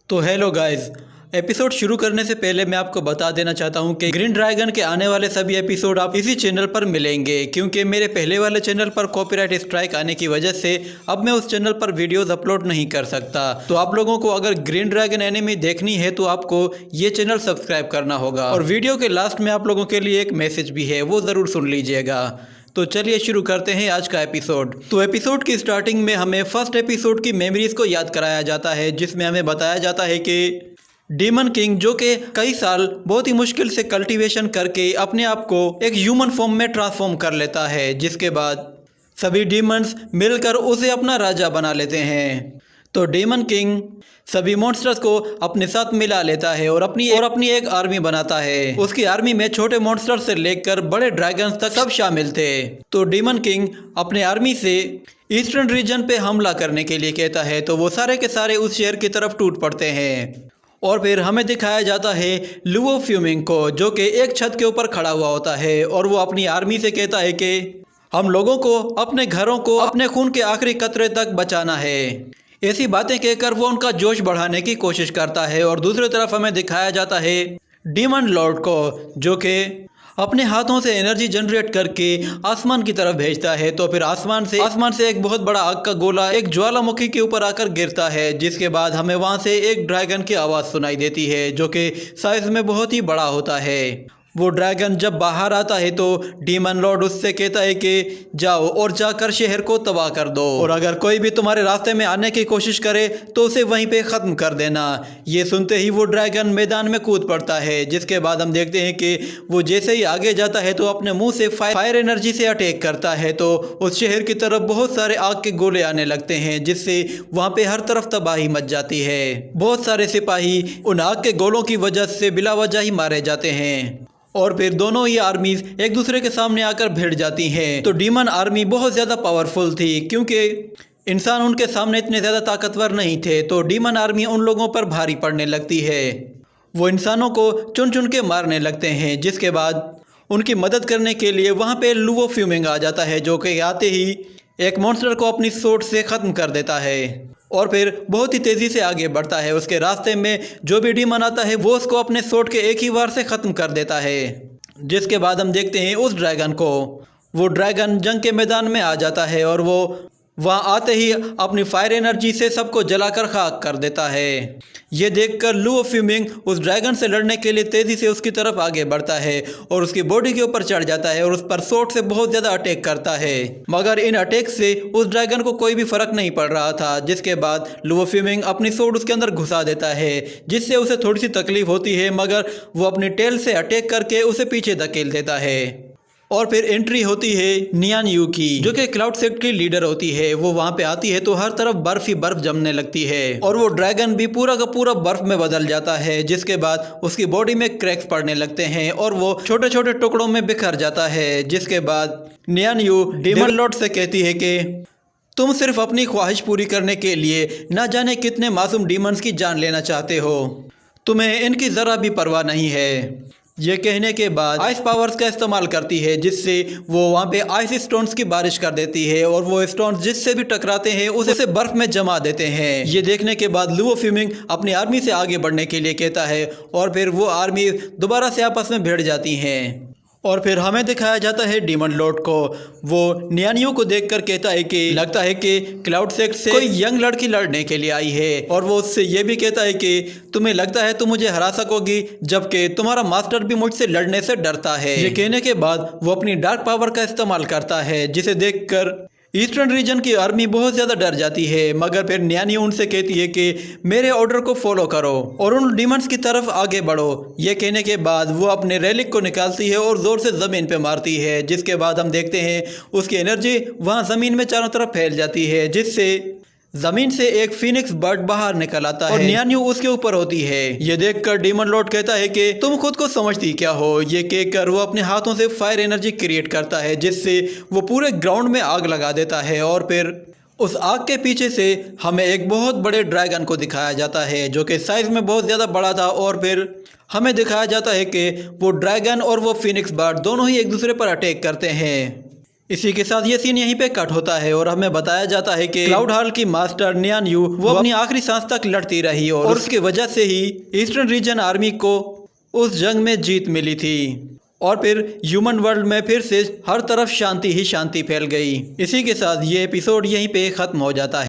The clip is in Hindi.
तो हेलो गाइस, एपिसोड शुरू करने से पहले मैं आपको बता देना चाहता हूं कि ग्रीन ड्रैगन के आने वाले सभी एपिसोड आप इसी चैनल पर मिलेंगे, क्योंकि मेरे पहले वाले चैनल पर कॉपीराइट स्ट्राइक आने की वजह से अब मैं उस चैनल पर वीडियोस अपलोड नहीं कर सकता। तो आप लोगों को अगर ग्रीन ड्रैगन एनिमी देखनी है तो आपको ये चैनल सब्सक्राइब करना होगा। और वीडियो के लास्ट में आप लोगों के लिए एक मैसेज भी है, वो ज़रूर सुन लीजिएगा। तो चलिए शुरू करते हैं आज का एपिसोड। तो एपिसोड की स्टार्टिंग में हमें फर्स्ट एपिसोड की मेमोरीज को याद कराया जाता है, जिसमें हमें बताया जाता है कि डीमन किंग जो कि कई साल बहुत ही मुश्किल से कल्टीवेशन करके अपने आप को एक ह्यूमन फॉर्म में ट्रांसफॉर्म कर लेता है, जिसके बाद सभी डीमंस मिलकर उसे अपना राजा बना लेते हैं। तो डीमन किंग सभी मॉन्स्टर्स को अपने साथ मिला लेता है और अपनी एक आर्मी बनाता है। उसकी आर्मी में छोटे मॉन्स्टर्स से लेकर बड़े ड्रैगन्स तक सब शामिल थे। तो डीमन किंग अपने आर्मी से ईस्टर्न रीजन पे हमला करने के लिए कहता है, तो वो सारे के सारे उस शहर की तरफ टूट पड़ते हैं। और फिर हमें दिखाया जाता है लुओ फ्यूमिंग को, जो कि एक छत के ऊपर खड़ा हुआ होता है और वो अपनी आर्मी से कहता है कि हम लोगों को अपने घरों को अपने खून के आखिरी कतरे तक बचाना है। ऐसी बातें कहकर वो उनका जोश बढ़ाने की कोशिश करता है। और दूसरी तरफ हमें दिखाया जाता है डीमन लॉर्ड को, जो कि अपने हाथों से एनर्जी जनरेट करके आसमान की तरफ भेजता है। तो फिर आसमान से एक बहुत बड़ा आग का गोला एक ज्वालामुखी के ऊपर आकर गिरता है, जिसके बाद हमें वहां से एक ड्रैगन की आवाज़ सुनाई देती है, जो कि साइज में बहुत ही बड़ा होता है। वो ड्रैगन जब बाहर आता है तो डीमन लॉर्ड उससे कहता है कि जाओ और जाकर शहर को तबाह कर दो, और अगर कोई भी तुम्हारे रास्ते में आने की कोशिश करे तो उसे वहीं पे ख़त्म कर देना। ये सुनते ही वो ड्रैगन मैदान में कूद पड़ता है, जिसके बाद हम देखते हैं कि वो जैसे ही आगे जाता है तो अपने मुंह से फायर एनर्जी से अटैक करता है। तो उस शहर की तरफ बहुत सारे आग के गोले आने लगते हैं, जिससे वहाँ पे हर तरफ तबाही मच जाती है। बहुत सारे सिपाही उन आग के गोलों की वजह से बिला वजह ही मारे जाते हैं और फिर दोनों ही आर्मीज एक दूसरे के सामने आकर भिड़ जाती हैं। तो डीमन आर्मी बहुत ज़्यादा पावरफुल थी, क्योंकि इंसान उनके सामने इतने ज़्यादा ताकतवर नहीं थे। तो डीमन आर्मी उन लोगों पर भारी पड़ने लगती है। वो इंसानों को चुन चुन के मारने लगते हैं, जिसके बाद उनकी मदद करने के लिए वहाँ पे लुओ फ्यूमिंग आ जाता है, जो कि आते ही एक मॉन्स्टर को अपनी सोट से ख़त्म कर देता है और फिर बहुत ही तेज़ी से आगे बढ़ता है। उसके रास्ते में जो भी डीमन आता है वो उसको अपने सोट के एक ही वार से ख़त्म कर देता है, जिसके बाद हम देखते हैं उस ड्रैगन को। वो ड्रैगन जंग के मैदान में आ जाता है और वो वहाँ आते ही अपनी फायर एनर्जी से सबको जलाकर खाक कर देता है। ये देखकर लुओ फ्यूमिंग उस ड्रैगन से लड़ने के लिए तेज़ी से उसकी तरफ आगे बढ़ता है और उसकी बॉडी के ऊपर चढ़ जाता है और उस पर सोट से बहुत ज़्यादा अटैक करता है। मगर इन अटैक से उस ड्रैगन को कोई भी फर्क नहीं पड़ रहा था, जिसके बाद लुओ फ्यूमिंग अपनी सोट उसके अंदर घुसा देता है, जिससे उसे थोड़ी सी तकलीफ होती है, मगर वो अपनी टेल से अटैक करके उसे पीछे धकेल देता है। और फिर एंट्री होती है नियान यू की, जो कि क्लाउड सेक्ट की लीडर होती है। वो वहाँ पे आती है तो हर तरफ बर्फ ही बर्फ जमने लगती है और वो ड्रैगन भी पूरा का पूरा बर्फ में बदल जाता है, जिसके बाद उसकी बॉडी में क्रैक्स पड़ने लगते हैं और वो छोटे छोटे टुकड़ों में बिखर जाता है। जिसके बाद नियान यू डीमन लॉर्ड से कहती है कि तुम सिर्फ अपनी ख्वाहिश पूरी करने के लिए ना जाने कितने मासूम डीमंस की जान लेना चाहते हो, तुम्हें इनकी ज़रा भी परवाह नहीं है। ये कहने के बाद आइस पावर्स का इस्तेमाल करती है, जिससे वो वहाँ पे आइस स्टोन्स की बारिश कर देती है और वो स्टोन्स जिससे भी टकराते हैं उसे बर्फ में जमा देते हैं। ये देखने के बाद लुओ फ्यूमिंग अपनी आर्मी से आगे बढ़ने के लिए कहता है और फिर वो आर्मी दोबारा से आपस में भिड़ जाती हैं। और फिर हमें दिखाया जाता है डीमन लॉर्ड को। वो नियानियों को देखकर कहता है कि लगता है कि क्लाउड सेक्ट से कोई यंग लड़की लड़ने के लिए आई है, और वो उससे ये भी कहता है कि तुम्हें लगता है तुम मुझे हरा सकोगी, जबकि तुम्हारा मास्टर भी मुझसे लड़ने से डरता है। ये कहने के बाद वो अपनी डार्क पावर का इस्तेमाल करता है, जिसे देखकर ईस्टर्न रीजन की आर्मी बहुत ज़्यादा डर जाती है। मगर फिर न्यानी उनसे कहती है कि मेरे ऑर्डर को फॉलो करो और उन डीमंस की तरफ आगे बढ़ो। ये कहने के बाद वो अपने रेलिक को निकालती है और ज़ोर से ज़मीन पे मारती है, जिसके बाद हम देखते हैं उसकी एनर्जी वहाँ ज़मीन में चारों तरफ फैल जाती है, जिससे जमीन से एक फिनिक्स बर्ड बाहर निकल आता है और नियान्यू उसके ऊपर होती है। ये देखकर डीमन लॉर्ड कहता है कि तुम खुद को समझती क्या हो। ये कहकर वो अपने हाथों से फायर एनर्जी क्रिएट करता है, जिससे वो पूरे ग्राउंड में आग लगा देता है। और फिर उस आग के पीछे से हमें एक बहुत बड़े ड्रैगन को दिखाया जाता है, जो कि साइज में बहुत ज़्यादा बड़ा था। और फिर हमें दिखाया जाता है कि वो ड्रैगन और वो फिनिक्स बर्ड दोनों ही एक दूसरे पर अटैक करते हैं। इसी के साथ ये सीन यहीं पे कट होता है और हमें बताया जाता है कि क्लाउड हॉल की मास्टर न्यान यू वो अपनी आखिरी सांस तक लड़ती रही और उसकी वजह से ही ईस्टर्न रीजन आर्मी को उस जंग में जीत मिली थी और फिर ह्यूमन वर्ल्ड में फिर से हर तरफ शांति ही शांति फैल गई। इसी के साथ ये एपिसोड यहीं पे खत्म हो जाता है।